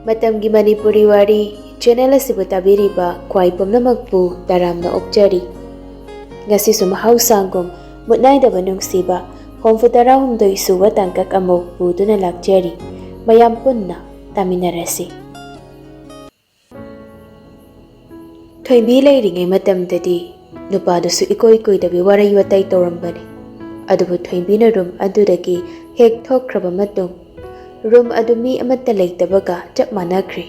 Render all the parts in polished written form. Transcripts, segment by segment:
Matamgi Manipuri Wari channel asibu tabiriba kwai pumnamakpu taramna okjari. Ngasisu mahausangum Mutnaidaba Nungshiba Homfutarahumdoi suwa tangkak amok buduna lakjari mayam punna taminarasi. Thoimbi leiringai matamdadi nupadusu ikoi-ikoidabi warai watai taurambani. Adubu thoimbina room adudagi hek thokraba matung room adumi amata leitabaga chap manakri.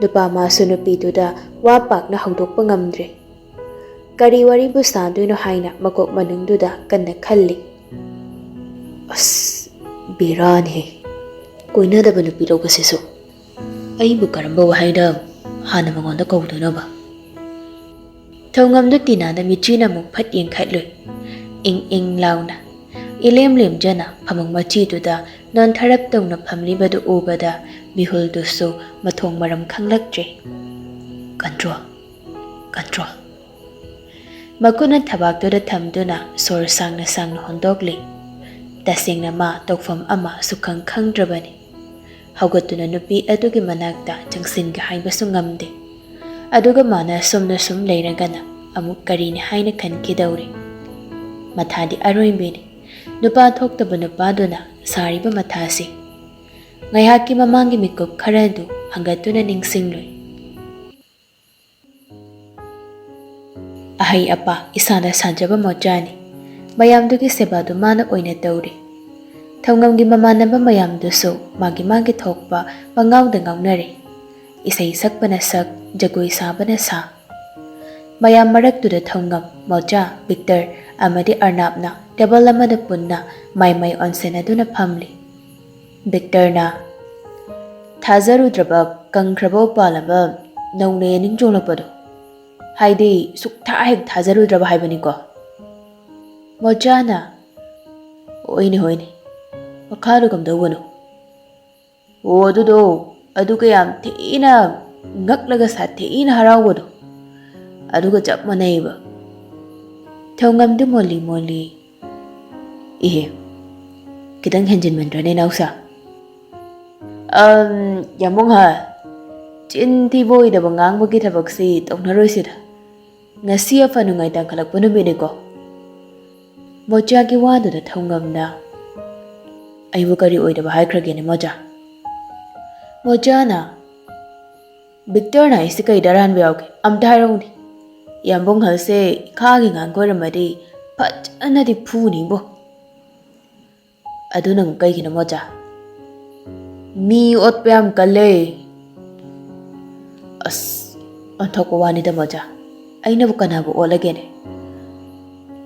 Nupa masu nupiduda wapak na hawdokpa ngamdre. Kari wari bu sanduino haina makok manungduda kanna khalli. As birani koinadaba nupi logasisu. Aibu karamba wahaina hana mangonda kaudunaba. Thongamdu tinada michina mu phat yengkhatloi. Ing launa. Ilem jana phamang machiduda non tharap tongna phamlibadu ubada mihuldusu mathong maram khanglaktre. Control. Makuna thabakduda thamduna sor sangna hondokli. Tasingna ma tokfam ama sukhang khangdrabani. Haugatuna nupi adugi manakta changsinga haibasu ngamde. Aduga mana sumna sum leiragana amuk karini haina khankidawri. Mathadi aroimbini. Nupa thoktaba nupaduna sariba mathasi. Ngaihaki mamangi mikup kharadu hangatuna ningsingloi. Ahai apa isana sanjaba mojani. Mayamdugi sebadu mana oina tawri. Thongamgi mamanaba mayamdusu magi thokpa mangawda ngawnare. Isai sakpana sak jagoi sabana sa. Mayam maraktuda thongam moja Victor amadi Arnabna table amada punna mai onsen aduna phamli. Victor na thazarudraba kangkrabo palaba nongne ningjolapado. Haidi sukta hek thazarudraba haibani ko. Mojana hoini makharu kamdawano. O aduga yam thina ngaklaga sa thina harawado. Aduga chap manaiba. Thongamdu moli. Ihe. Kitang henjin mandrane nausa. Yamong ha. Chinti boy da bangang bagi tabaksi toknaroisida. Ngasi apa nungai tangkalak punubini ko. Moja ki wadu da thongamna. Aibu kari oida bahai kragene moja. Moja na. Victor na isi kai daran biawke. Amdharong ni. Yambong halse khagi ngangkoramadi phajanadi phuni bo. Aduna kaigina moja. Mi otpam kalle. As anthoko wani da moja. Aina bu kanabu olagene.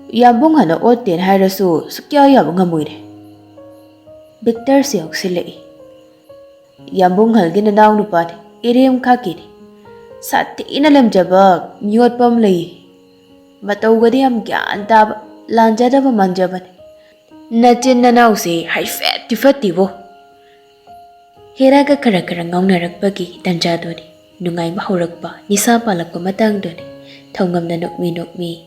Yambong hana otten hairasu sukya yabong ngamuire. Victor si oxilei. Yambong halgina naw nupani irem khakini. Sati inalam jaba miot pam lay. Matawgadi am gyan tab lanjada ba manjaban. Nachin nanaw se hay fati bo. Hiraga kara ngawnarakpagi tanjadoni. Nungay mahurakpa nisa palakpa matangdoni. Thongam na nukmi.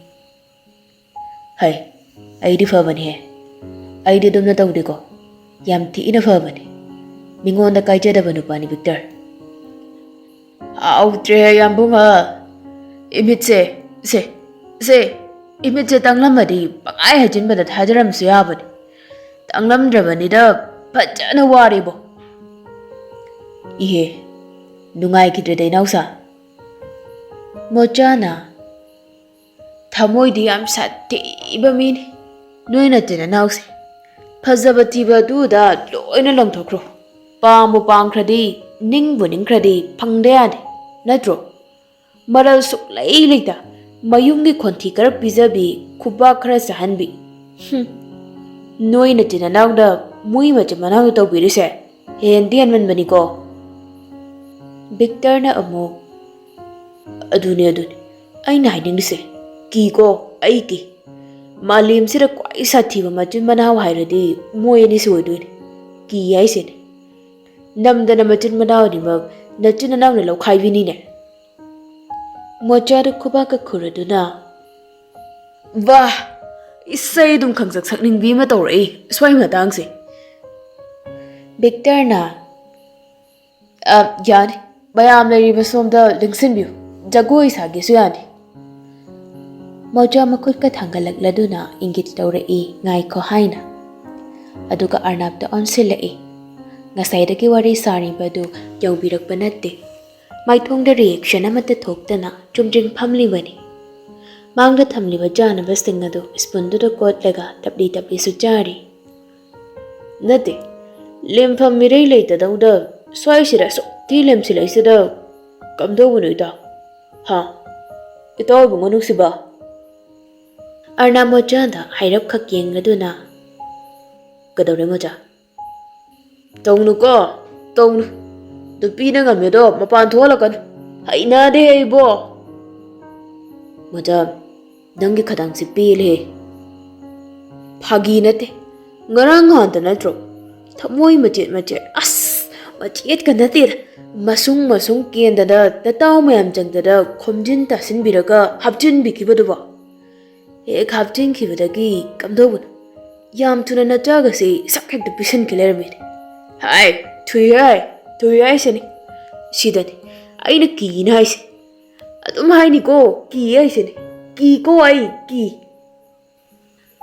Hay, ay di faban he. Ay di dum na tawdi ko. Yam ti ina faban he. Mingon na kay jada ba nupa ni Victor? Outre yambung ha. Imit se. Imit se tanglamadi pangai hajin bada hajaram suyabani. Tanglam drabani da pajana wari bo. Ihe. Nungay kidreday nausa. Mojana. Thamoy di am sati iba mini. Nuy na tinanawsi. Pazabati ba duda loy na lang thokro. Pamu pangkradi. Ningkradi pangdeyan. Natro, maral suklay ligda, mayungi konti karap bizabi, kuba kara sahanbi. Noy na tinanaw na muy majamanaw ito birise, hendihan man maniko. Victor na amo. Aduni, ay nahining nise, kiko, ay ki. Malim sira kwa isa tiba majun manaw hayradi, moya ni suwadun. Kiyay sin. Namda na majun manaw ni mag, Nachin na na law kay vinine. Moja kubaka kuraduna. Bah! Isay dum kang saksak ning bima tawray. Sway matangsi. Victor na. Yani, mayam ꯂꯩꯔꯤꯕ ꯁꯣꯝꯗ ꯂꯤꯡꯁꯤꯟꯕꯤꯌꯨ. ꯖꯒꯣꯏ ꯁꯥꯒꯦꯁꯨ ꯌꯥꯅꯤ. ꯃꯣꯖꯥ ꯃꯈꯨꯠꯀ ꯊꯥꯡꯒꯠꯂꯛꯂꯗꯨꯅ ꯏꯪꯒꯤꯠ ꯇꯧꯔꯛꯏ ꯉꯥꯏꯈꯣ ꯍꯥꯏꯅ. ꯑꯗꯨꯒ ꯑꯔꯅꯥꯞꯇ ꯑꯣꯟꯁꯤꯜꯂꯛꯏ. ꯉꯁꯥꯏꯗꯒꯤ ꯋꯥꯔꯤ ꯁꯥꯔꯤꯕꯗꯨ ꯌꯧꯕꯤꯔꯛꯄ ꯅꯠꯇꯦ. ꯃꯥꯏꯊꯣꯡꯗ ꯔꯤꯑꯦꯛꯁꯟ ꯑꯃꯠꯇ ꯊꯣꯛꯇꯅ ꯆꯨꯝꯗ꯭ꯔꯤꯡ ꯐꯝꯂꯤꯕꯅꯤ. ꯃꯥꯡꯗ ꯊꯝꯂꯤꯕ ꯆꯥꯅꯕꯁꯤꯡ ꯑꯗꯨ ꯁ꯭ꯄꯨꯟꯗꯨꯗ ꯀꯣꯠꯂꯒ ꯇꯞꯂꯤ ꯇꯞꯂꯤꯁꯨ ꯆꯥꯔꯤ. ꯅꯠꯇꯦ, ꯂꯦꯝꯐꯝ ꯃꯤꯔꯩ ꯂꯩꯇꯗꯧꯗ ꯁ꯭ꯋꯥꯏꯁꯤꯗ ꯁꯨꯛꯊꯤ ꯂꯦꯝꯁꯤꯜꯂꯛꯏꯁꯤꯗ ꯀꯝꯗꯧꯕꯅꯣ ꯏꯇꯥꯎ? ꯍꯥ? ꯏꯇꯥꯎ ꯏꯕꯨꯡꯉꯣ ꯅꯨꯡꯁꯤꯕ? ꯑꯔꯅꯥꯞ ꯃꯣꯖꯥꯗ ꯍꯥꯏꯔꯞꯈꯛ ꯌꯦꯡꯂꯗꯨꯅ ꯀꯗꯧꯔꯦ ꯃꯣꯖꯥ? ꯇꯧꯅꯨꯀꯣ, ꯇꯧꯅꯨ. ꯅꯨꯄꯤꯅ ꯉꯝꯃꯦꯗꯣ ꯃꯄꯥꯟ ꯊꯣꯛꯍꯜꯂꯛꯀꯅꯨ. ꯍꯩꯅꯗꯦ ꯏꯕꯣ. ꯃꯣꯖꯥ, ꯅꯪꯒꯤ ꯈꯗꯥꯡꯁꯤ ꯄꯦꯜꯂꯦ. ꯐꯥꯒꯤ ꯅꯠꯇꯦ. ꯉꯔꯥꯡ ꯅꯍꯥꯟꯇ ꯅꯠꯇ꯭ꯔꯣ? ꯊꯃꯣꯏ ꯃꯆꯦꯠ ꯃꯆꯦꯠ, ꯑꯁ ꯃꯆꯦꯠꯀ ꯅꯠꯇꯦꯗ. ꯃꯁꯨꯡ ꯃꯁꯨꯡ ꯀꯦꯟꯗꯅ ꯅꯇꯥꯎ ꯃꯌꯥꯝ ꯆꯪꯗꯅ ꯈꯣꯝꯖꯤꯟ ꯇꯥꯁꯤꯟꯕꯤꯔꯒ ꯍꯥꯞꯆꯤꯟꯕꯤꯈꯤꯕꯗꯨꯕꯣ. ꯍꯦꯛ ꯍꯥꯞꯆꯤꯟꯈꯤꯕꯗꯒꯤ ꯀꯝꯗꯧꯕꯅꯣ? ꯌꯥꯝ ꯊꯨꯅ ꯅꯆꯥꯒꯁꯤ ꯁꯛ ꯍꯦꯛꯇ ꯄꯤꯁꯟꯈꯤ ꯂꯩꯔꯝꯃꯤꯅꯦ. ꯍꯥꯏ, ꯊꯨꯏ ꯍꯥꯏꯁꯤꯅꯤ. ꯁꯤꯗꯅꯤ ꯑꯩꯅ ꯀꯤꯅ ꯍꯥꯏꯁꯦ. ꯑꯗꯨꯝ ꯍꯥꯏꯅꯤꯀꯣ, ꯀꯤ ꯍꯥꯏꯁꯤꯅꯤ. ꯀꯤꯀꯣ ꯑꯩ ꯀꯤ.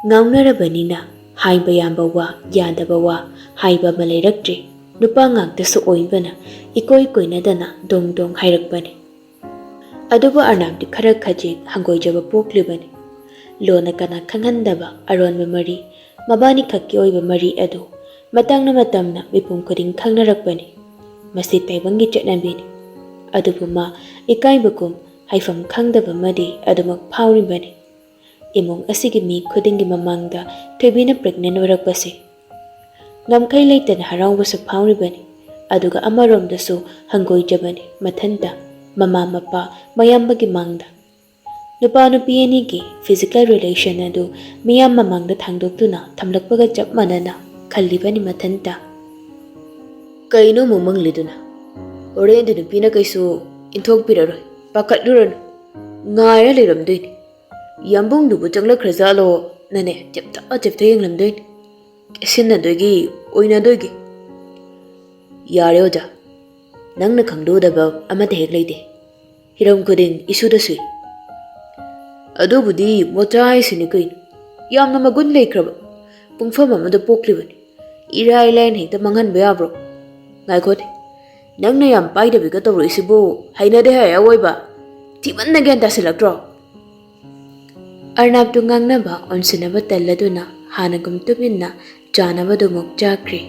ꯉꯥꯡꯅꯔꯕꯅꯤꯅ ꯍꯥꯏꯕ ꯌꯥꯕ ꯋꯥ, ꯌꯥꯗꯕ ꯋꯥ ꯍꯥꯏꯕ ꯑꯃ ꯂꯩꯔꯛꯇ꯭ꯔꯦ. ꯅꯨꯄꯥ ꯉꯥꯛꯇꯁꯨ ꯑꯣꯏꯕꯅ ꯏꯀꯣꯏ ꯀꯣꯏꯅꯗꯅ ꯗꯣꯡ ꯗꯣꯡ ꯍꯥꯏꯔꯛꯄꯅꯤ. ꯑꯗꯨꯕꯨ ꯑꯔꯅꯥꯞꯇꯤ ꯈꯔ ꯈꯖꯤꯛ ꯍꯪꯒꯣꯏꯖꯕ ꯄꯣꯛꯂꯤꯕꯅꯤ. ꯂꯣꯟꯅ ꯀꯅꯥ ꯈꯪꯍꯟꯗꯕ ꯑꯔꯣꯟꯕ ꯃꯔꯤ, ꯃꯕꯥꯅꯤ ꯈꯛꯀꯤ ꯑꯣꯏꯕ ꯃꯔꯤ ꯑꯗꯨ ꯃꯇꯝꯅ ꯃꯤꯄꯨꯝ ꯈꯨꯗꯤꯡ ꯈꯪꯅꯔꯛꯄꯅꯤ. ꯃꯁꯤ ꯇꯥꯏꯕꯪꯒꯤ ꯆꯠꯅꯕꯤꯅꯤ. ꯑꯗꯨꯕꯨ ꯃꯥ ꯏꯀꯥꯏꯕꯒꯨꯝ ꯍꯥꯏꯐꯝ ꯈꯪꯗꯕ ꯑꯃꯗꯤ ꯑꯗꯨꯃꯛ ꯐꯥꯎꯔꯤꯕꯅꯤ. ꯏꯃꯨꯡ ꯑꯁꯤꯒꯤ ꯃꯤ ꯈꯨꯗꯤꯡꯒꯤ ꯃꯃꯥꯡꯗ ꯊꯣꯏꯕꯤꯅ ꯄ꯭ꯔꯦꯒꯅꯦꯟ ꯑꯣꯏꯔꯛꯄꯁꯤ ꯉꯝꯈꯩ ꯂꯩꯇꯅ ꯍꯔꯥꯎꯕꯁꯨ ꯐꯥꯎꯔꯤꯕꯅꯤ. ꯑꯗꯨꯒ ꯑꯃꯔꯣꯝꯗꯁꯨ ꯍꯪꯒꯣꯏꯖꯕꯅꯤ ꯃꯊꯟꯇ, ꯃꯃꯥ ꯃꯄꯥ ꯃꯌꯥꯝꯕꯒꯤ ꯃꯥꯡꯗ. ꯅꯨꯄꯥ ꯅꯨꯄꯤ ꯑꯅꯤꯒꯤ ꯐꯤꯖꯤꯀꯦꯜ ꯔꯤꯂꯦꯁꯟ ꯑꯗꯨ ꯃꯤꯌꯥꯝ ꯃꯃꯥꯡꯗ ꯊꯥꯡꯗꯣꯛꯇꯨꯅ ꯊꯝꯂꯛꯄꯒ ꯆꯞ ꯃꯥꯟꯅꯅ ꯈꯜꯂꯤꯕꯅꯤ ꯃꯊꯟꯇ. ꯀꯩꯅꯣ ꯑꯃꯨꯛ ꯃꯪꯂꯤꯗꯨꯅ? ꯍꯣꯔꯦꯟꯗꯤ ꯅꯨꯄꯤꯅ ꯀꯩꯁꯨ ꯏꯟꯊꯣꯛꯄꯤꯔꯔꯣꯏ. ꯄꯥꯈꯠꯂꯨꯔꯅꯨ. ꯉꯥꯏꯔ ꯂꯩꯔꯝꯗꯣꯏꯅꯤ. ꯌꯥꯝꯕꯨꯡꯗꯨꯕꯨ ꯆꯪꯂꯛꯈ꯭ꯔꯖꯥꯠꯂꯣ ꯅꯅꯦ ꯆꯦꯞꯊ ꯌꯦꯡꯂꯝꯗꯣꯏꯅꯤ. ꯀꯦꯁꯤꯟꯅꯗꯣꯏꯒꯤ ꯑꯣꯏꯅꯗꯣꯏꯒꯤ. ꯌꯥꯔꯦ ꯑꯣꯖꯥ. ꯅꯪꯅ ꯈꯪꯗꯣꯛꯗꯕ ꯑꯃꯠꯇ ꯍꯦꯛ ꯂꯩꯇꯦ. ꯍꯤꯔꯝ ꯈꯨꯗꯤꯡ ꯏꯁꯨꯗ ꯁꯨꯏ. ꯑꯗꯨꯕꯨꯗꯤ ꯃꯣꯆꯥ ꯍꯥꯏꯁꯤꯅꯤ ꯀꯩꯅꯣ. ꯌꯥꯝꯅ ꯃꯒꯨꯟ ꯂꯩꯈ꯭ꯔꯕ ꯄꯨꯡꯐꯝ ꯑꯃꯗ ꯄꯣꯛꯂꯤꯕꯅꯤ. ꯏꯔꯥꯏ ꯂꯥꯏꯅ ꯍꯦꯛꯇ ꯃꯥꯡꯍꯟꯕ ꯌꯥꯕ꯭ꯔꯣ? ꯉꯥꯏꯈꯣꯅꯦ. ꯅꯪꯅ ꯌꯥꯝ ꯄꯥꯏꯗꯕꯤꯒ ꯇꯧꯔꯛꯏꯁꯤꯕꯨ ꯍꯩꯅꯗꯦ ꯍꯥꯏ ꯑꯋꯣꯏꯕ. ꯊꯤꯃꯟꯅ ꯒ꯭ꯌꯥꯟ ꯇꯥꯁꯤꯜꯂꯛꯇ꯭ꯔꯣ? ꯑꯔꯅꯥꯞꯇꯨ ꯉꯥꯡꯅꯕ ꯑꯣꯟꯁꯤꯟꯅꯕ ꯇꯜꯂꯗꯨꯅ ꯍꯥꯟꯅꯒꯨꯝ ꯇꯨꯃꯤꯟꯅ ꯆꯥꯅꯕꯗꯨꯃꯨꯛ ꯆꯥꯈ꯭ꯔꯤ.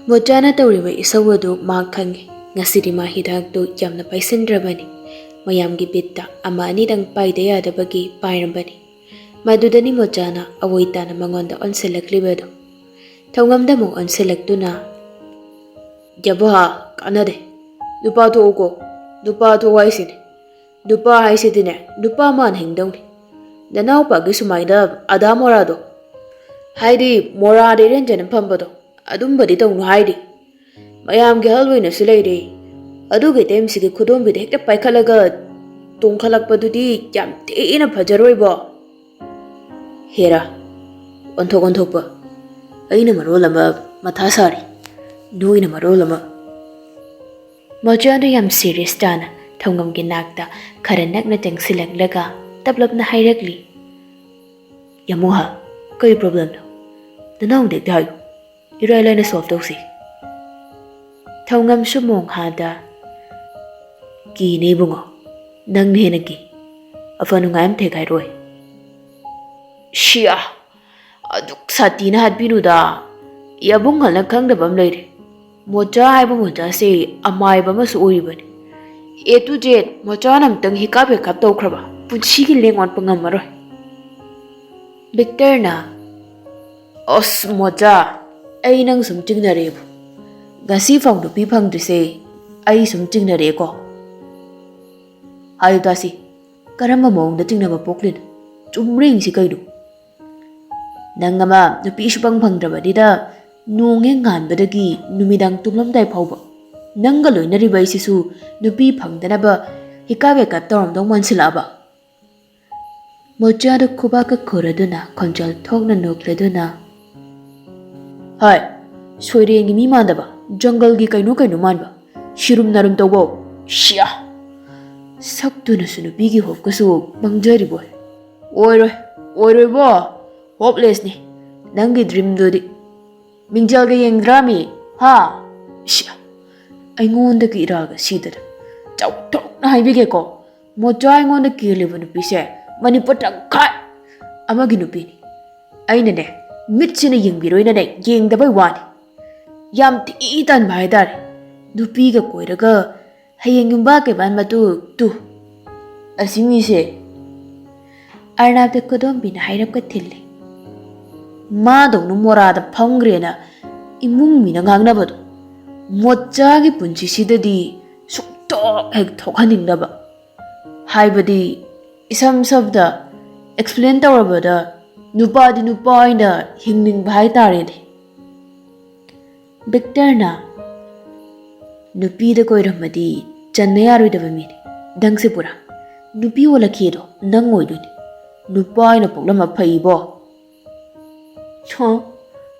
ꯃꯣꯆꯥꯅ ꯇꯧꯔꯤꯕ ꯏꯁꯧ ꯑꯗꯨ ꯃꯥ ꯈꯪꯉꯤ. ꯉꯁꯤꯗꯤ ꯃꯥ ꯍꯤꯗꯥꯛꯇꯨ ꯌꯥꯝꯅ ꯄꯥꯏꯁꯤꯟꯗ꯭ꯔꯕꯅꯤ. ꯃꯌꯥꯝꯒꯤ ꯕꯤꯠꯇ ꯑꯃ ꯑꯅꯤꯗꯪ ꯄꯥꯏꯗ ꯌꯥꯗꯕꯒꯤ ꯄꯥꯏꯔꯝꯕꯅꯤ. ꯃꯗꯨꯗꯅꯤ ꯃꯣꯆꯥꯅ ꯑꯋꯣꯏ ꯇꯥꯅ ꯃꯉꯣꯟꯗ ꯑꯣꯟꯁꯤꯜꯂꯛꯂꯤꯕꯗꯨ. ꯊꯧꯉꯝꯗ ꯑꯃꯨꯛ ꯑꯣꯟꯁꯤꯜꯂꯛꯇꯨꯅ ꯌꯥꯕꯥ, ꯀꯥꯟꯅꯗꯦ. ꯅꯨꯄꯥ ꯊꯣꯛꯎꯀꯣ. ꯅꯨꯄꯥ ꯊꯣꯛꯎ ꯍꯥꯏꯁꯤꯅꯤ. ꯅꯨꯄꯥ ꯍꯥꯏꯁꯤꯗꯤꯅꯦ ꯅꯨꯄꯥ ꯃꯥꯅ ꯍꯤꯡꯗꯧꯅꯤ. ꯅꯅꯥꯎꯄꯥꯒꯤ ꯁꯨꯃꯥꯏꯅ ꯑꯙꯥ ꯃꯣꯔꯥꯗꯣ, ꯍꯥꯏꯗꯤ ꯃꯣꯔꯥꯗ ꯏꯔꯦꯟꯖꯅ ꯐꯝꯕꯗꯣ, ꯑꯗꯨꯝꯕꯗꯤ ꯇꯧꯅꯨ ꯍꯥꯏꯔꯤ. ꯃꯌꯥꯝꯒꯤ ꯑꯍꯜ ꯑꯣꯏꯅꯁꯨ ꯂꯩꯔꯤ. ꯑꯗꯨꯒ ꯏꯇꯩꯃꯁꯤꯒꯤ ꯈꯨꯗꯣꯝꯕꯤꯗ ꯍꯦꯛꯇ ꯄꯥꯏꯈꯠꯂꯒ ꯇꯣꯡꯈꯠꯂꯛꯄꯗꯨꯗꯤ ꯌꯥꯝ ꯊꯤꯅ ꯐꯖꯔꯣꯏꯕꯣ. ꯍꯦꯔꯥ, ꯑꯣꯟꯊꯣꯛꯄ. ꯑꯩꯅ ꯃꯔꯣꯜ ꯑꯃ ꯃꯊꯥ ꯁꯥꯔꯤ. ꯅꯣꯏꯅ ꯃꯔꯣꯜ ꯑꯃ. ꯃꯣꯆꯥꯗꯨ ꯌꯥꯝ ꯁꯤꯔꯤꯌꯁ ꯇꯥꯅ ꯊꯧꯉꯝꯒꯤ ꯅꯥꯛꯇ ꯈꯔ ꯅꯛꯅ ꯆꯪꯁꯤꯜꯂꯛꯂꯒ ꯇꯞꯂꯞꯅ ꯍꯥꯏꯔꯛꯂꯤ. ꯌꯥꯃꯨꯍꯥ, ꯀꯔꯤ ꯄ꯭ꯔꯣꯕ꯭ꯂꯦꯝꯅꯣ? ꯅꯅꯥꯎꯗ ꯍꯦꯛꯇ ꯍꯥꯏꯌꯨ. ꯏꯔꯥꯏ ꯂꯥꯏꯅ ꯁꯣꯜꯚ ꯇꯧꯁꯤ. ꯊꯧꯉꯝꯁꯨ ꯃꯣꯡꯍꯥꯗ ꯀꯤꯅꯦ ꯏꯕꯨꯡꯉꯣ. ꯅꯪꯅ ꯍꯦꯟꯅ ꯀꯤ. ꯑꯐ ꯅꯨꯡꯉꯥꯏ ꯑꯝꯇ ꯍꯦꯛ ꯍꯥꯏꯔꯛꯑꯣꯏ. ꯁꯤꯌꯥ, ꯑꯗꯨꯛ ꯁꯥꯇꯤꯅ ꯍꯥꯠꯄꯤꯅꯨꯗ. ꯌꯥꯕꯨꯡꯍꯜꯅ ꯈꯪꯗꯕ ꯑꯃ ꯂꯩꯔꯦ. ꯃꯣꯆꯥ ꯍꯥꯏꯕ ꯃꯣꯆꯥꯁꯦ ꯑꯃꯥꯏꯕ ꯑꯃꯁꯨ ꯑꯣꯏꯔꯤꯕꯅꯤ. A to Z ꯃꯣꯆꯥꯅ ꯑꯃꯇꯪ ꯍꯤꯀꯥꯞ ꯍꯦꯛꯀꯥꯞ ꯇꯧꯈ꯭ꯔꯕ ꯄꯨꯟꯁꯤꯒꯤ ꯂꯦꯡ-ꯑꯣꯠꯄ ꯉꯝꯃꯔꯣꯏ. ꯚꯤꯛꯇꯔꯅ ꯑꯁ ꯃꯣꯆꯥ, ꯑꯩ ꯅꯪ ꯁꯨꯝ ꯆꯤꯡꯅꯔꯦꯕ. ꯉꯁꯤ ꯐꯥꯎ ꯅꯨꯄꯤ ꯐꯪꯗ꯭ꯔꯤꯁꯦ ꯑꯩ ꯁꯨꯝ ꯆꯤꯡꯅꯔꯦꯀꯣ. ꯍꯥꯏꯌꯨ ꯇꯥꯁꯤ, ꯀꯔꯝꯕ ꯃꯑꯣꯡꯗ ꯆꯤꯡꯅꯕ ꯄꯣꯛꯂꯤꯅꯣ? ꯆꯨꯝꯔꯤꯡꯁꯤ ꯀꯩꯅꯣ? ꯅꯪ ꯑꯃ ꯅꯨꯄꯤ ꯁꯨꯐꯪ ꯐꯪꯗ꯭ꯔꯕꯅꯤꯅ ꯅꯣꯡ ꯍꯦꯛ ꯉꯥꯟꯕꯗꯒꯤ ꯅꯨꯃꯤꯗꯥꯡ ꯇꯨꯝꯂꯝꯗꯥꯏ ꯐꯥꯎꯕ ꯅꯪꯒ ꯂꯣꯏꯅꯔꯤꯕ ꯑꯩꯁꯤꯁꯨ ꯅꯨꯄꯤ ꯐꯪꯗꯅꯕ ꯍꯤꯀꯥꯞ ꯍꯦꯛꯀꯥꯞ ꯇꯧꯔꯝꯗꯧ ꯃꯥꯟꯁꯤꯜꯂꯛꯑꯕ? ꯃꯣꯆꯥꯗꯨ ꯈꯨꯕꯥꯛꯀ ꯈꯨꯔꯗꯨꯅ ꯈꯣꯟꯖꯦꯜ ꯊꯣꯛꯅ ꯅꯣꯛꯂꯗꯨꯅ ꯍꯥꯏ, ꯁꯣꯏꯔꯦꯡꯒꯤ ꯃꯤ ꯃꯥꯟꯗꯕ, ꯖꯪꯒꯜꯒꯤ ꯀꯩꯅꯣ ꯃꯥꯟꯕ, Shirum narum tawbo. Shia. Saktuna sunu bigi hop kasu mangjari boy. Oiroi bo. Hopeless ni. Nangi dream dodi. Mingjal ga yeng drami. Ha. Shia. Aingonda ki iraga sidada. Chau tok na haibige ko. Mocha aingonda kiliba nupi se. Manipur tangkai. Amagi nupi ni. Aina ne. Mitsina yeng biroi na ne. Yeng dabai wani. Yam tiitan bahidari. Nupi ga koiraga. Hayeng yung bakay ban matu. Tu. Asimi se. Arnab da kodom binahairap ka tili. Madong no morada pangre na. Imung minangang na ba to? Mochagi punchi sidadi. Suktok heg thokhaning na ba? Haibadi. Isam sabda. Explain tawrabada. Nupa di nupa ina hingning bahay tari di. Victor na. Nupi da koiramadi. Chan na yaroy da bamini. Dang se pura. Nupi wala kido. Nang oy dun. Nupa ina puklama paibo.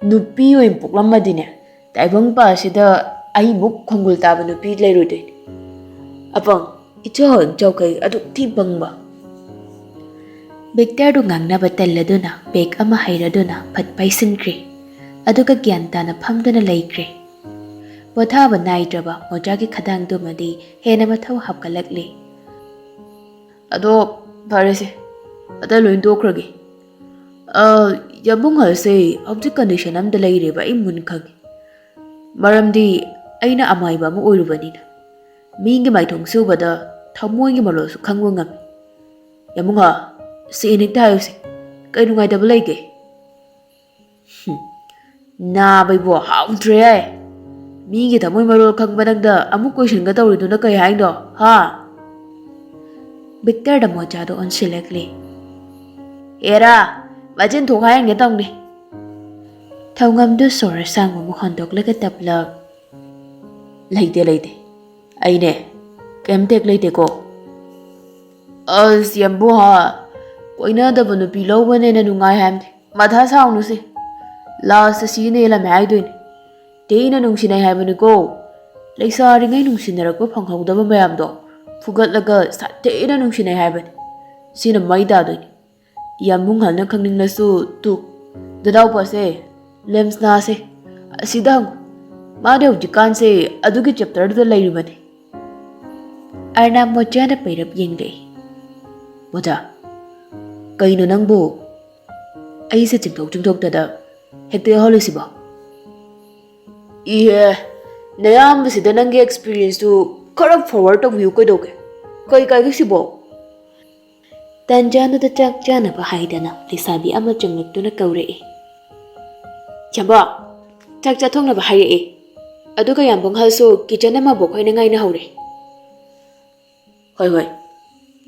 Nupi oy puklama din eh. Taibang pa sida ay muk konggol taba nupi laro din. Apang, ito ang chow kay aduk tibang ba? Victor do ngang na batala do na, beg ama hayra do na, patpaisin kri. Ado ka gyanta na pam do na lay kri. Bota ba na idraba, mojagi kadang do madi, hena mataw hapkalagli. Ado, parese, ado loin do kragi. Yabung halse, object condition am da lay riba imun kagi. Maramdi, ay na amay ba mo ulo ba nina? Mingi may tong subada, tamoy ngi malo su kangwa ngam. Yamung ha, si inig tayo si, kay nungay dabalay ke. Na bay bo, haudre ay. Mingi tamoy malo kang banagda, amuk question ka tawri do na kay haing do, ha? Victor da mo jado on silagli. Era, bajin thong hayang niya tong ni. Thao ngam do sora sang mo hondok laga taplag. Laite. Ay ne, kem tek laite ko. Siyambo ha. Koy na da bano pilaw ba na nungay ham. Madha saong no si. Last sa sine ila may doon. Day na nung sinay ham ni ko. Laysari ngay nung sinarak pa panghaw da ba mayam do. Fugat laga sa day na nung sinay ham. Sina may da doon. Yamung hal na kangning nasu tu. Dadaw pa se. Lems na se. Sidang. Madaw jikan se adugi chapter da layribani. Arnab mocha na pairap yenggay. Mocha. Kaino nang bo. Ay sa chingtok tada. Hekte holisi ba? Iya. Nayam sida nangi experience to karab forward of view ko doge. Kay si bo. Tanjano da chak jana ba haidana. Lisabi ama changnak to na kaure eh. Chamba. Chak chathong na ba haye eh. Ado ka yambong halso kitchen na mabok hoy na ngay na haure. Hoy.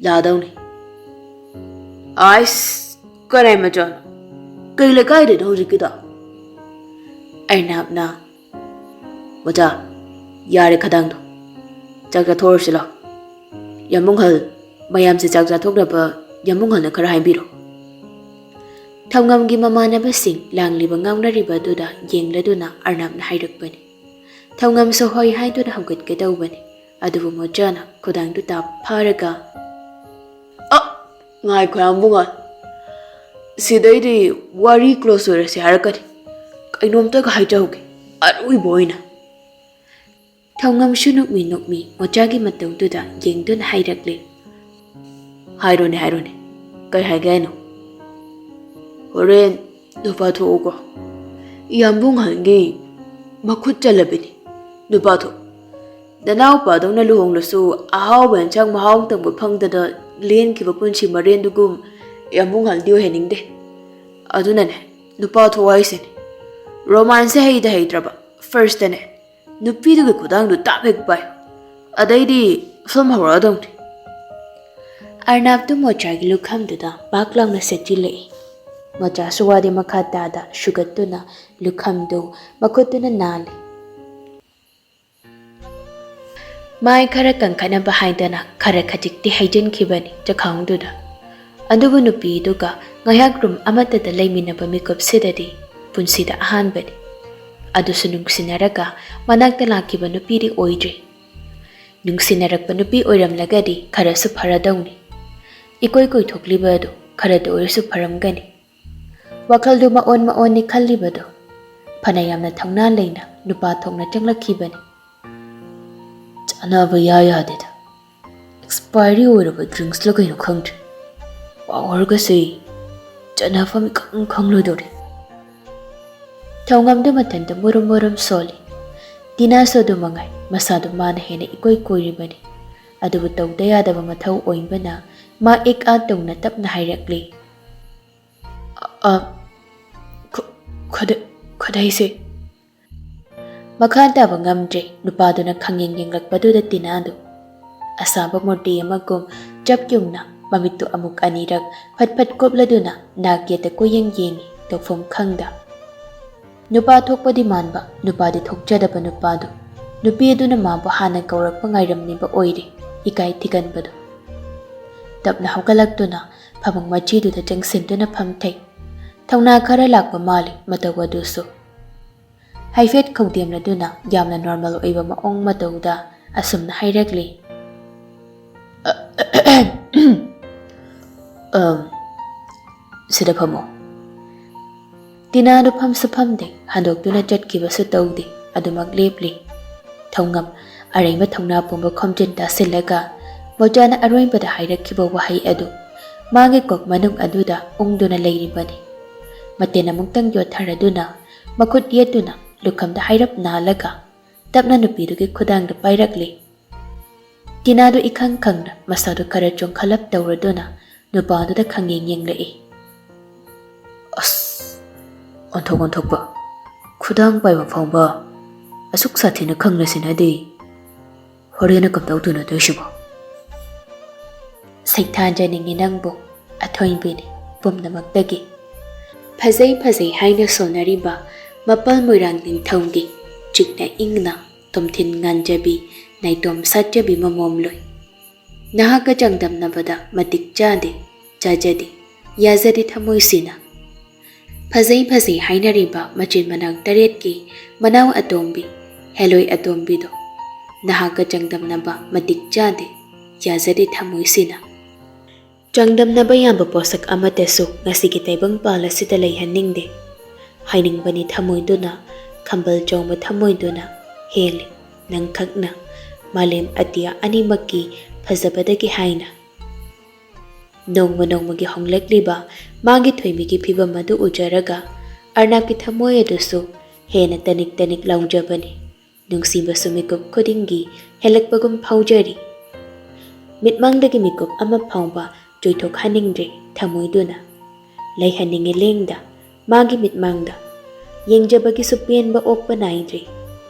Ladaw ni. Ais. Karay ma dyan. Kaila kay din hori kita. Arnab na. Mocha. Yari kadang do. Chak chathor sila. Yambong hal. Mayam si chak chathok na ba yambong hal na karahay biro. Thawngam gi mamanaba sing langliba ngawnariba duda yengladuna Arnab na hayrakbani. Thawngam so hoy hay duda hawgat ka dawbani. Adubu mo dyan kudang duda paraga. Ngay ko ang bunga. Siday di wari close ora si harakani. Kainom ta ka hayjawgi. Aruy boy na. Thawngam shunuk mi mojagi mataw duda yengdun hayrakli. Hayrone. Kay haygay no. Horen, nupato ko. Iyambong hangi, makut jalabini. Nupato. Danaw pa daw na luhong laso, ahaw ba siyang mahawang tang bapangdada liyan kibapun si Marian dugum, iyambong haldiyo hening de. Ado na ne, nupato waisin. Romance hay traba. First na ne, nupido ka kudang do tapig pa. Aday di, film hawara daw ni. Arnab to mochagi lukham duda, baklang na setili. Mocha suwadi makadada sugat to na lukham do makut to na nali. Mai kara kankana bahay na kara katikti hajin kibani jakang duda. Andubu nupi duga ngayak rum amata da laymin na pamikop sidadi punsida ahan bani. Ado sunung sinaraga managdala kiba nupi di oidri. ꯅꯨꯡꯁꯤꯅꯔꯛꯄ ꯅꯨꯄꯤ ꯑꯣꯏꯔꯝꯂꯒꯗꯤ ꯈꯔꯁꯨ ꯐꯔꯗꯧꯅꯤ꯫ ꯏꯀꯣꯏ ꯀꯣꯏꯊꯣꯛꯂꯤꯕ ꯑꯗꯨ ꯈꯔꯗ ꯑꯣꯏꯔꯁꯨ ꯐꯔꯝꯒꯅꯤ꯫ ꯋꯥꯈꯜꯗꯨ ꯃꯑꯣꯟ ꯈꯜꯂꯤꯕꯗꯨ ꯐꯅ ꯌꯥꯝꯅ ꯊꯧꯅꯥ ꯂꯩꯅ ꯅꯨꯄꯥ ꯊꯣꯛꯅ ꯆꯪꯂꯛꯈꯤꯕꯅꯤ꯫ ꯆꯥꯅꯕ ꯌꯥꯗꯦꯗ꯫ ꯑꯦꯛꯁꯄꯥꯏꯔꯤ ꯑꯣꯏꯔꯕ ꯗ꯭ꯔꯤꯡꯛꯁꯂ ꯀꯩꯅꯣ ꯈꯪꯗ꯭ꯔꯦ꯫ ꯄꯥꯋꯔꯒꯁꯦ ꯆꯠꯅꯐꯝ ꯏꯈꯪ ꯈꯪꯂꯣꯏꯗꯧꯔꯦ꯫ ꯊꯧꯉꯝꯗꯨ ꯃꯊꯟꯇ ꯃꯨꯔꯨꯝ ꯁꯣꯜꯂꯤ꯫ ꯇꯤꯅꯥꯁꯨ ꯑꯗꯨ ꯃꯉꯥꯏ ꯃꯁꯥꯗꯨ ꯃꯥꯅ ꯍꯦꯟꯅ ꯏꯀꯣꯏ ꯀꯣꯏꯔꯤꯕꯅꯤ꯫ ꯑꯗꯨꯕꯨ ꯇꯧꯗ ꯌꯥꯗꯕ ꯃꯊꯧ ꯑꯣꯏꯕꯅ ꯃꯥ ꯑꯦꯛ ꯇꯧꯅ ꯇꯞꯅ ꯍꯥꯏꯔꯛꯂꯤ꯫ ꯈꯨꯗꯩꯁꯦ꯫ ꯃꯈꯥ ꯇꯥꯕ ꯉꯝꯗ꯭ꯔꯦ ꯅꯨꯄꯥꯗꯨꯅ ꯈꯪꯌꯦꯡ ꯌꯦꯡꯂꯛꯄꯗꯨꯗ ꯇꯤꯅꯥꯗꯨ ꯑꯁꯥꯕ ꯃꯨꯔꯇꯤ ꯑꯃꯒꯨꯝ ꯆꯞ ꯌꯨꯡꯅ ꯃꯃꯤꯠꯇꯨ ꯑꯃꯨꯛ ꯑꯅꯤꯔꯛ ꯐꯠ ꯀꯣꯞꯂꯗꯨꯅ ꯅꯥꯛ ꯌꯦꯠꯇ ꯀꯣꯏꯌꯦꯡ ꯌꯦꯡꯉꯤ ꯇꯧꯐꯝ ꯈꯪꯗ꯫ ꯅꯨꯄꯥ ꯊꯣꯛꯄꯗꯤ ꯃꯥꯟꯕ ꯅꯨꯄꯥꯗꯤ ꯊꯣꯛꯆꯗꯕ ꯅꯨꯄꯥꯗꯨ ꯅꯨꯄꯤ ꯑꯗꯨꯅ ꯃꯥꯕꯨ ꯍꯥꯟꯅ ꯀꯧꯔꯛꯄ ꯉꯥꯏꯔꯝꯂꯤꯕ ꯑꯣꯏꯔꯦ ꯏꯀꯥꯏ ꯊꯤꯒꯟꯕꯗꯨ꯫ ꯇꯞꯅ ꯍꯧꯒꯠꯂꯛꯇꯨꯅ ꯐꯃꯨꯡ ꯃꯆꯤꯗꯨꯗ ꯆꯪꯁꯤꯟꯗꯨꯅ ꯐꯝꯊꯩ꯫ ꯊꯧꯅꯥ ꯈꯔ ꯂꯥꯛꯄ ꯃꯥꯜꯂꯤ ꯃꯇꯧ ꯑꯗꯨꯁꯨ꯫ ꯍꯥꯏꯐꯦꯠ ꯈꯧꯗꯦꯝꯂꯗꯨꯅ ꯌꯥꯝꯅ ꯅꯣꯔꯃꯦꯜ ꯑꯣꯏꯕ ꯃꯑꯣꯡ ꯃꯇꯧꯗ ꯑꯁꯨꯝꯅ ꯍꯥꯏꯔꯛꯂꯤ꯫ ꯁꯤꯗ ꯐꯝꯃꯣ꯫ ꯇꯤꯅꯥꯗꯨ ꯐꯝꯁꯨ ꯐꯝꯗꯦ ꯍꯟꯗꯣꯛꯇꯨꯅ ꯆꯠꯈꯤꯕꯁꯨ ꯇꯧꯗꯦ ꯑꯗꯨꯃꯛ ꯂꯦꯞꯂꯤ꯫ ꯊꯧꯉꯝ ꯑꯔꯩꯕ ꯊꯧꯅꯥ ꯄꯨꯝꯕ ꯈꯣꯝꯖꯤꯟ ꯇꯥꯁꯤꯜꯂꯒ ꯃꯣꯆꯥꯅ ꯑꯔꯣꯏꯕꯗ ꯍꯥꯏꯔꯛꯈꯤꯕ ꯋꯥꯍꯩ ꯑꯗꯨ ꯃꯥꯒꯤ ꯀꯣꯛ ꯃꯅꯨꯡ ꯑꯗꯨꯗ ꯎꯪꯗꯨꯅ ꯂꯩꯔꯤꯕꯅꯤ꯫ ꯃꯇꯦꯟ ꯑꯃꯨꯛꯇꯪ ꯌꯣꯠꯊꯔꯗꯨꯅ ꯃꯈꯨꯠ ꯌꯦꯠꯇꯨꯅ ꯂꯨꯈꯝꯗ ꯍꯥꯏꯔꯞ ꯅꯥꯜꯂꯒ ꯇꯞꯅ ꯅꯨꯄꯤꯗꯨꯒꯤ ꯈꯨꯗꯥꯡꯗ ꯄꯥꯏꯔꯛꯂꯤ꯫ ꯇꯤꯅꯥꯗꯨ ꯏꯈꯪ ꯈꯪꯅ ꯃꯁꯥꯗꯨ ꯈꯔ ꯆꯣꯡꯈꯠꯂꯞ ꯇꯧꯔꯗꯨꯅ ꯅꯨꯄꯥꯗꯨꯗ ꯈꯪꯌꯦꯡ ꯌꯦꯡꯂꯛꯏ꯫ ꯑꯣꯟꯊꯣꯛꯄ ꯈꯨꯗꯥꯡ ꯄꯥꯏꯕ ꯐꯥꯎꯕ ꯑꯁꯨꯛ ꯁꯥꯊꯤꯅ ꯈꯪꯂꯁꯤꯅꯗꯤ ꯍꯣꯔꯦꯟꯅ ꯀꯝꯗꯧꯗꯨꯅ ꯇꯧꯏꯁꯤꯕꯣ? ꯁꯩꯊꯥꯖꯅꯤꯡꯉꯤ ꯅꯪꯕꯨ ꯑꯊꯣꯏꯕꯤꯅꯤ ꯄꯨꯝꯅꯃꯛꯇꯒꯤ꯫ ꯐꯖꯩ ꯍꯥꯏꯅ ꯁꯣꯟꯅꯔꯤꯕ ꯃꯄꯥꯜ ꯃꯣꯏꯔꯥꯡ ꯅꯤꯡꯊꯧꯒꯤ ꯆꯤꯛꯅ ꯏꯪꯅ ꯇꯣꯝꯊꯤꯟ ꯉꯥꯟꯖꯕꯤ ꯅꯥꯏꯇꯣꯝ ꯁꯥꯠꯆꯕꯤ ꯃꯃꯣꯝꯂꯣꯏ꯫ ꯅꯍꯥꯛꯀ ꯆꯥꯡꯗꯝꯅꯕꯗ ꯃꯇꯤꯛ ꯆꯥꯖꯗꯦ ꯌꯥꯖꯗꯦ ꯊꯃꯣꯏꯁꯤꯅ꯫ ꯐꯖꯩ ꯍꯥꯏꯅꯔꯤꯕ ꯃꯆꯤꯟ ꯃꯅꯥꯎ 8ꯀꯤ ꯃꯅꯥꯎ ꯑꯇꯣꯝꯕꯤ ꯍꯦꯂꯣꯏ ꯑꯇꯣꯝꯕꯤꯗꯣ ꯅꯍꯥꯛꯀ ꯆꯥꯡꯗꯝꯅꯕ ꯃꯇꯤꯛ ꯆꯥꯗꯦ ꯌꯥꯖꯗꯦ ꯊꯃꯣꯏꯁꯤꯅ꯫ ꯆꯥꯡꯗꯝꯅꯕ ꯌꯥꯕ ꯄꯣꯠꯁꯛ ꯑꯃꯠꯇꯁꯨ ꯉꯁꯤꯒꯤ ꯇꯥꯏꯕꯪꯄꯥꯜ ꯑꯁꯤꯗ ꯂꯩꯍꯟꯅꯤꯡꯗꯦ꯫ ꯍꯥꯏꯅꯤꯡꯕꯅꯤ ꯊꯃꯣꯏꯗꯨꯅ ꯈꯝꯕꯜ ꯆꯥꯎꯕ ꯊꯃꯣꯏꯗꯨꯅ ꯍꯦꯜꯂꯤ ꯅꯪꯈꯛꯅ ꯃꯥꯂꯦꯝ ꯑꯇꯤꯌꯥ ꯑꯅꯤꯃꯛꯀꯤ ꯐꯖꯕꯗꯒꯤ ꯍꯥꯏꯅ꯫ ꯅꯣꯡꯃꯒꯤ ꯍꯣꯡꯂꯛꯂꯤꯕ ꯃꯥꯒꯤ ꯊꯣꯏꯕꯤꯒꯤ ꯐꯤꯕꯝ ꯑꯗꯨ ꯎꯖꯔꯒ ꯑꯔꯅꯥꯞꯀꯤ ꯊꯃꯣꯏ ꯑꯗꯨꯁꯨ ꯍꯦꯟꯅ ꯇꯅꯤꯛ ꯂꯥꯎꯖꯕꯅꯤ꯫ ꯅꯨꯡꯁꯤꯕꯁꯨ ꯃꯤꯀꯨꯞ ꯈꯨꯗꯤꯡꯒꯤ ꯍꯦꯜꯂꯛꯄꯒꯨꯝ ꯐꯥꯎꯖꯔꯤ꯫ ꯃꯤꯠꯃꯥꯡꯗꯒꯤ ꯃꯤꯀꯨꯞ ꯑꯃ ꯐꯥꯎꯕ ꯆꯣꯏꯊꯣꯛꯍꯟꯅꯤꯡꯗ꯭ꯔꯦ ꯊꯃꯣꯏꯗꯨꯅ꯫ ꯂꯩꯍꯟꯅꯤꯡꯉꯤ ꯂꯦꯡꯗ ꯃꯥꯒꯤ ꯃꯤꯠꯃꯥꯡꯗ ꯌꯦꯡꯖꯕꯒꯤꯁꯨ ꯄꯦꯟꯕ ꯑꯣꯛꯄ ꯅꯥꯏꯗ꯭ꯔꯦ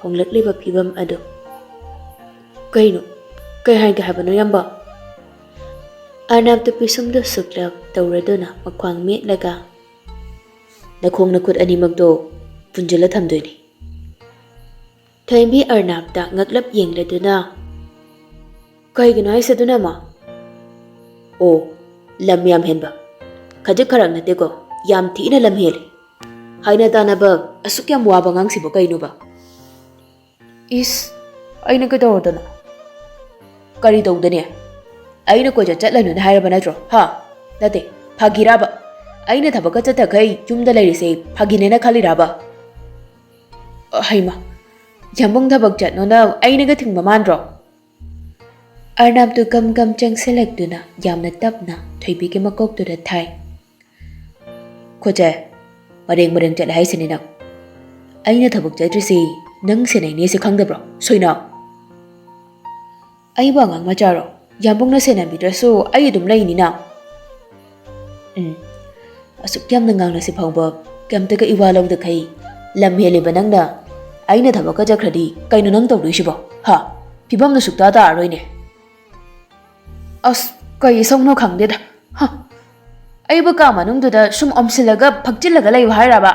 ꯍꯣꯡꯂꯛꯂꯤꯕ ꯐꯤꯕꯝ ꯑꯗꯨ꯫ ꯀꯩ ꯍꯥꯏꯒꯦ ꯍꯥꯏꯕꯅꯣ ꯌꯥꯝꯕ? ꯑꯔꯅꯥꯞꯇꯨ ꯄꯤꯁꯨꯝꯗꯨ ꯁꯨꯛꯂꯞ ꯇꯧꯔꯗꯨꯅ ꯃꯈ꯭ꯋꯥꯡ ꯃꯦꯠꯂꯒ ꯅꯈꯣꯡ ꯅꯈꯨꯠ ꯑꯅꯤꯃꯛꯇꯣ ꯄꯨꯟꯖꯤꯜꯂ ꯊꯝꯗꯣꯏꯅꯤ꯫ ꯊꯣꯏꯕꯤ ꯑꯔꯅꯥꯞꯇ ꯉꯛꯂꯞ ꯌꯦꯡꯂꯗꯨꯅ ꯀꯩꯒꯤꯅꯣ ꯍꯥꯏꯁꯦ ꯑꯗꯨꯅ ꯑꯃ? ꯑꯣ ꯂꯝ ꯌꯥꯝ ꯍꯦꯟꯕ ꯈꯖꯤꯛ ꯈꯔꯛ ꯅꯠꯇꯦꯀꯣ ꯌꯥꯝ ꯊꯤꯅ ꯂꯝ ꯍꯦꯜꯂꯤ꯫ ꯍꯥꯏꯅ ꯇꯥꯅꯕ ꯑꯁꯨꯛ ꯌꯥꯝ ꯋꯥꯕ ꯑꯉꯥꯡꯁꯤꯕꯨ ꯀꯩꯅꯣꯕ? ꯑꯩꯅ ꯀꯩꯗꯧꯔꯗꯅ? ꯀꯔꯤ ꯇꯧꯗꯅꯤ? ꯑꯩꯅ ꯀꯣꯏꯆꯠ ꯆꯠꯂꯅꯨꯅ ꯍꯥꯏꯔꯕ ꯅꯠꯇ꯭ꯔꯣ? ꯅꯠꯇꯦ ꯐꯥꯒꯤꯔꯥꯕ? ꯑꯩꯅ ꯊꯕꯛꯀ ꯆꯠꯇꯈꯩ ꯌꯨꯝꯗ ꯂꯩꯔꯤꯁꯦ ꯐꯥꯒꯤꯅꯦꯅ ꯈꯜꯂꯤꯔꯥꯕ? ꯍꯩꯃ ꯌꯥꯝꯕꯨꯡ ꯊꯕꯛ ꯆꯠꯅꯣꯅ ꯑꯩꯅꯒ ꯊꯤꯡꯕ ꯃꯥꯟꯗ꯭ꯔꯣ? ꯑꯔꯅꯥꯞꯇꯨ ꯒꯝ ꯆꯪꯁꯤꯜꯂꯛꯇꯨꯅ ꯌꯥꯝꯅ ꯇꯞꯅ ꯊꯣꯏꯕꯤꯒꯤ ꯃꯀꯣꯛꯇꯨꯗ ꯊꯥꯏ꯫ ꯈꯣꯠꯆꯦ ꯃꯔꯦꯡ ꯆꯠꯂꯦ ꯍꯥꯏꯁꯤꯅꯤ ꯅꯪ꯫ ꯑꯩꯅ ꯊꯕꯛ ꯆꯠꯇ꯭ꯔꯤꯁꯤ ꯅꯪ ꯁꯦꯟꯅꯩꯅꯦꯁꯦ ꯈꯪꯗꯕ꯭ꯔꯣ? ꯁꯣꯏꯅꯥꯎ ꯑꯩꯕꯨ ꯑꯉꯥꯡ ꯃꯆꯥꯔꯣ? ꯌꯥꯝꯕꯨꯡꯅ ꯁꯦꯟꯅꯕꯤꯗ꯭ꯔꯁꯨ ꯑꯩ ꯑꯗꯨꯝ ꯂꯩꯅꯤꯅ꯫ ꯑꯁꯨꯛ ꯌꯥꯝꯅ ꯉꯥꯡꯂꯁꯤ ꯐꯥꯎꯕ ꯀꯩꯝꯇꯒ ꯏꯋꯥ ꯂꯧꯗꯈꯩ ꯂꯝ ꯍꯦꯜꯂꯤꯕ ꯅꯪꯅ ꯑꯩꯅ ꯊꯕꯛꯀ ꯆꯠꯈ꯭ꯔꯗꯤ ꯀꯩꯅꯣ ꯅꯪ ꯇꯧꯗꯣꯏꯁꯤꯕꯣ? ꯐꯤꯕꯝꯗꯨ ꯁꯨꯛꯇꯥ ꯇꯥꯔꯔꯣꯏꯅꯦ꯫ ꯀꯩ ꯏꯁꯧꯅꯣ ꯈꯪꯗꯦꯗ꯫ ꯑꯩꯕꯨ ꯀꯥ ꯃꯅꯨꯡꯗꯨꯗ ꯁꯨꯝ ꯑꯣꯝꯁꯤꯜꯂꯒ ꯐꯛꯆꯤꯜꯂꯒ ꯂꯩꯌꯨ ꯍꯥꯏꯔꯕ?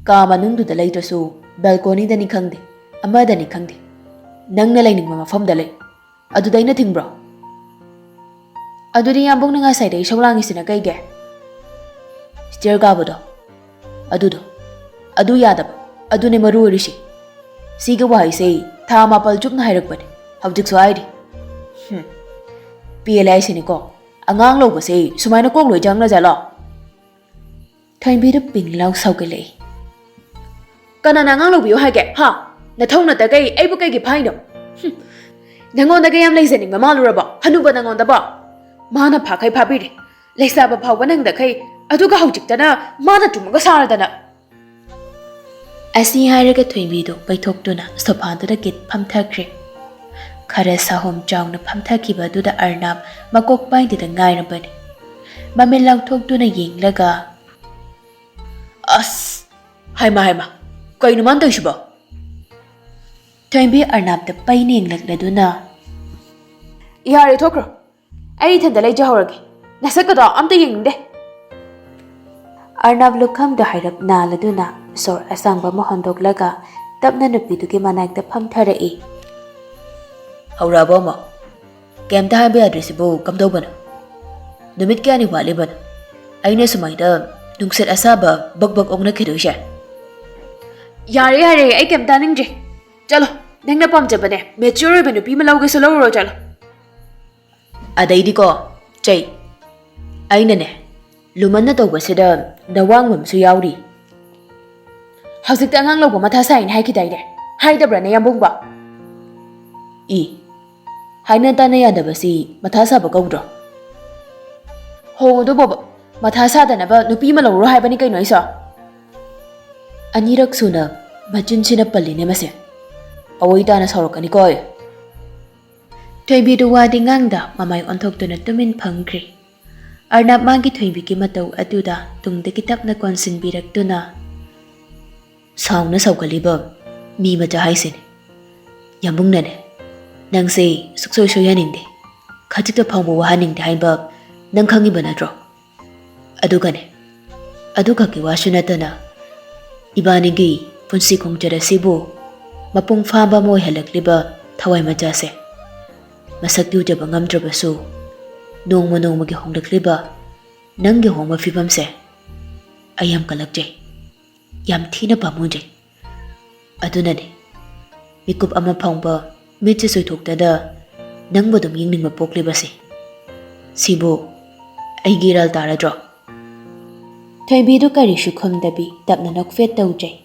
ꯀꯥ ꯃꯅꯨꯡꯗꯨꯗ ꯂꯩꯇ꯭ꯔꯁꯨ ꯕꯦꯜꯀꯣꯅꯤꯗꯅꯤ ꯈꯪꯗꯦ ꯑꯃꯗꯅꯤ ꯈꯪꯗꯦ ꯅꯪꯅ ꯂꯩꯅꯤꯡꯕ ꯃꯐꯝꯗ ꯂꯩ꯫ ꯑꯗꯨꯗ ꯑꯩꯅ ꯊꯤꯡꯕ꯭ꯔꯣ? ꯑꯗꯨꯗꯤ ꯌꯥꯝꯕꯨꯡꯅ ꯉꯁꯥꯏꯗ ꯏꯁꯧ ꯂꯥꯡꯉꯤꯁꯤꯅ ꯀꯩꯒꯤ? ꯁ꯭ꯇꯤꯌꯔ ꯀꯥꯕꯗꯣ ꯑꯗꯨ ꯌꯥꯗꯕ ꯑꯗꯨꯅꯦ ꯃꯔꯨ ꯑꯣꯏꯔꯤꯁꯤ꯫ ꯁꯤꯒꯤ ꯋꯥꯍꯩꯁꯦ ꯊꯥ ꯃꯥꯄꯜ ꯆꯨꯞꯅ ꯍꯥꯏꯔꯛꯄꯅꯤ ꯍꯧꯖꯤꯛꯁꯨ ꯍꯥꯏꯔꯤ ꯄꯦꯜꯂꯦ ꯍꯥꯏꯁꯤꯅꯤꯀꯣ ꯑꯉꯥꯡ ꯂꯧꯕꯁꯦ ꯁꯨꯃꯥꯏꯅ ꯀꯣꯛ ꯂꯣꯏ ꯆꯪꯅꯖꯥꯠꯂꯣ ꯊꯣꯏꯕꯤꯗꯨ ꯄꯤꯡ ꯂꯥꯎ ꯁꯧꯒꯠꯂꯛꯏ ꯀꯅꯥꯅ ꯑꯉꯥꯡ ꯂꯧꯕꯤꯌꯣ ꯍꯥꯏꯒꯦ ꯍꯥ ꯅꯊꯧ ꯅꯠꯇꯒꯩ ꯑꯩꯕꯨ ꯀꯩꯒꯤ ꯐꯥꯏꯅꯣ ꯅꯪꯉꯣꯟꯗ ꯀꯌꯥꯝ ꯂꯩꯖꯅꯤꯡꯕ ꯃꯥꯜꯂꯨꯔꯕꯣ ꯍꯅꯨꯕ ꯅꯪꯉꯣꯟꯗꯕꯣ ꯃꯥꯅ ꯐꯥꯈꯩ ꯐꯥꯕꯤꯔꯦ ꯂꯩꯁꯥꯕ ꯐꯥꯎꯕ ꯅꯪꯗꯈꯩ ꯑꯗꯨꯒ ꯍꯧꯖꯤꯛꯇꯅ ꯃꯥꯅ ꯆꯨꯝꯃꯒ ꯁꯥꯔꯗꯅ ꯑꯁꯤ ꯍꯥꯏꯔꯒ ꯊꯣꯏꯕꯤꯗꯨ ꯄꯩꯊꯣꯛꯇꯨꯅ ꯁꯣꯐꯥꯗꯨꯗ ꯒꯤꯠ ꯐꯝꯊꯈ꯭ꯔꯦ ꯈꯔ ꯁꯥꯍꯣꯝ ꯆꯥꯎꯅ ꯐꯝꯊꯈꯤꯕ ꯑꯗꯨꯗ ꯑꯔꯅꯥꯕ ꯃꯀꯣꯛ ꯄꯥꯏꯗꯨꯗ ꯉꯥꯏꯔꯕꯅꯤ ꯃꯃꯤꯠ ꯂꯥꯎꯊꯣꯛꯇꯨꯅ ꯌꯦꯡꯂꯒ ꯑꯁ ꯍꯥꯏꯃ ꯀꯩꯅꯣ ꯃꯥꯅ ꯇꯧꯏꯁꯤꯕꯣ ꯊꯣꯏꯕꯤ ꯑꯔꯅꯥꯕꯇ ꯄꯩꯅ ꯌꯦꯡꯂꯛꯂꯗꯨꯅ ꯌꯥꯔꯦ ꯊꯣꯛꯈ꯭ꯔꯣ ꯑꯩ ꯏꯊꯟꯇ ꯂꯩꯖꯍꯧꯔꯒꯦ ꯅꯁꯛꯀꯗꯣ ꯑꯝꯇ ꯌꯦꯡꯅꯤꯡꯗꯦ ꯑꯔꯅꯥꯕ ꯂꯨꯈꯝꯗ ꯍꯥꯏꯔꯞ ꯅꯥꯜꯂꯗꯨꯅ ꯁꯣꯔ ꯑꯁꯥꯡꯕ ꯑꯃ ꯍꯣꯟꯗꯣꯛꯂꯒ ꯇꯞꯅ ꯅꯨꯄꯤꯗꯨꯒꯤ ꯃꯅꯥꯛꯇ ꯐꯝꯊꯔꯛꯏ ꯍꯧꯔꯛꯑꯕꯣ ꯑꯃ ꯀꯩꯝꯇ ꯍꯥꯏꯕ ꯌꯥꯗ꯭ꯔꯤꯁꯤꯕꯨ ꯀꯝꯗꯧꯕꯅꯣ ꯅꯨꯃꯤꯠ ꯀꯌꯥꯅꯤ ꯋꯥꯠꯂꯤꯕꯅꯣ ꯑꯩꯅ ꯁꯨꯃꯥꯏꯅ ꯅꯨꯡꯁꯤꯠ ꯑꯁꯥꯕ ꯕꯛ ꯕꯛ ꯑꯣꯛꯅꯈꯤꯗꯣꯏꯁꯦ ꯌꯥꯔꯦ ꯑꯩ ꯀꯩꯝ ꯇꯥꯅꯤꯡꯗ꯭ꯔꯦ ꯆꯠꯂꯣ ꯅꯪꯅ ꯄꯥꯝꯖꯕꯅꯦ ꯃꯦꯆ꯭ꯌꯣꯔ ꯑꯣꯏꯕ ꯅꯨꯄꯤ ꯑꯃ ꯂꯧꯒꯦꯁꯨ ꯂꯧꯔꯨꯔꯣ ꯆꯠꯂꯣ ꯑꯗꯩꯗꯤꯀꯣ ꯆꯩ ꯑꯩꯅꯅꯦ ꯂꯨꯃꯟꯅ ꯇꯧꯕꯁꯤꯗ ꯅꯋꯥꯡꯕ ꯑꯃꯁꯨ ꯌꯥꯎꯔꯤ ꯍꯧꯖꯤꯛꯇꯤ ꯑꯉꯥꯡ ꯂꯧꯕ ꯃꯊꯥ ꯁꯥꯏꯅ ꯍꯥꯏꯈꯤꯗꯥꯏꯅꯦ ꯍꯥꯏꯗꯕ꯭ꯔꯅꯦ ꯌꯥꯝꯕꯨꯡꯕ ꯍꯥꯏꯅ ꯇꯥꯅ ꯌꯥꯗꯕꯁꯤ ꯃꯊꯥ ꯁꯥꯕ ꯀꯧꯗ꯭ꯔꯣ ꯍꯣꯡꯉꯨꯗꯨꯕꯣꯕ ꯃꯊꯥ ꯁꯥꯗꯅꯕ ꯅꯨꯄꯤ ꯑꯃ ꯂꯧꯔꯣ ꯍꯥꯏꯕꯅꯤ ꯀꯩꯅꯣ ꯑꯩꯁꯨ ꯑꯅꯤꯔꯛ ꯁꯨꯅ ꯃꯆꯤꯟꯁꯤꯅ ꯄꯜꯂꯤꯅꯦ ꯃꯁꯦ ꯑꯋꯣꯏ ꯇꯥꯅ ꯁꯥꯎꯔꯛꯀꯅꯤꯀꯣ ꯊꯣꯏꯕꯤꯗꯨ ꯋꯥꯗꯤ ꯉꯥꯡꯗ ꯃꯃꯥꯏ ꯑꯣꯟꯊꯣꯛꯇꯨꯅ ꯇꯨꯃꯤꯟ ꯐꯝꯈ꯭ꯔꯤ ꯑꯔꯅꯥꯕ ꯃꯥꯒꯤ ꯊꯣꯏꯕꯤꯒꯤ ꯃꯇꯧ ꯑꯗꯨꯗ ꯇꯨꯡꯗꯒꯤ ꯇꯞꯅ ꯀꯣꯟꯁꯤꯟꯕꯤꯔꯛꯇꯨꯅ ꯁꯥꯎꯅ ꯁꯧꯒꯠꯂꯤꯕ ꯃꯤ ꯃꯆꯥ ꯍꯥꯏꯁꯤꯅꯤ ꯌꯥꯝꯕꯨꯡꯅꯅꯦ ꯅꯪꯁꯦ ꯁꯨꯛꯁꯣꯏ ꯁꯣꯏꯍꯟꯅꯤꯡꯗꯦ ꯈꯖꯤꯛꯇ ꯐꯥꯎꯕ ꯋꯥꯍꯟꯅꯤꯡꯗꯦ ꯍꯥꯏꯕ ꯅꯪ ꯈꯪꯉꯤꯕ ꯅꯠꯇ꯭ꯔꯣ ꯑꯗꯨꯒꯅꯦ ꯑꯗꯨꯈꯛꯀꯤ ꯋꯥꯁꯨ ꯅꯠꯇꯅ ꯏꯕꯥꯅꯤꯒꯤ ꯄꯨꯟꯁꯤ ꯈꯣꯡꯆꯠ ꯑꯁꯤꯕꯨ ꯃꯄꯨꯡ ꯐꯥꯕ ꯑꯃ ꯑꯣꯏꯍꯜꯂꯛꯂꯤꯕ ꯊꯋꯥꯏ ꯃꯆꯥꯁꯦ ꯃꯁꯛ ꯎꯖꯕ ꯉꯝꯗ꯭ꯔꯕꯁꯨ ꯅꯣꯡꯃ ꯅꯣꯡꯃꯒꯤ ꯍꯣꯡꯂꯛꯂꯤꯕ ꯅꯪꯒꯤ ꯍꯣꯡꯕ ꯐꯤꯕꯝꯁꯦ ꯑꯩ ꯌꯥꯝ ꯀꯜꯂꯛꯆꯩ ꯌꯥꯝ ꯊꯤꯅ ꯄꯥꯝꯃꯨꯖꯩ ꯑꯗꯨꯅꯅꯦ ꯃꯤꯀꯨꯞ ꯑꯃ ꯐꯥꯎꯕ ꯃꯤꯠꯁꯦ ꯁꯣꯏꯊꯣꯛꯇꯅ ꯅꯪꯕꯨ ꯑꯗꯨꯝ ꯌꯦꯡꯅꯤꯡꯕ ꯄꯣꯛꯂꯤꯕꯁꯦ ꯁꯤꯕꯨ ꯑꯩꯒꯤ ꯏꯔꯥꯜ ꯇꯥꯔꯗ꯭ꯔꯣ ꯊꯣꯏꯕꯤꯗꯨ ꯀꯔꯤꯁꯨ ꯈꯨꯝꯗꯕꯤ ꯇꯞꯅ ꯅꯣꯛꯐꯦꯠ ꯇꯧꯖꯩ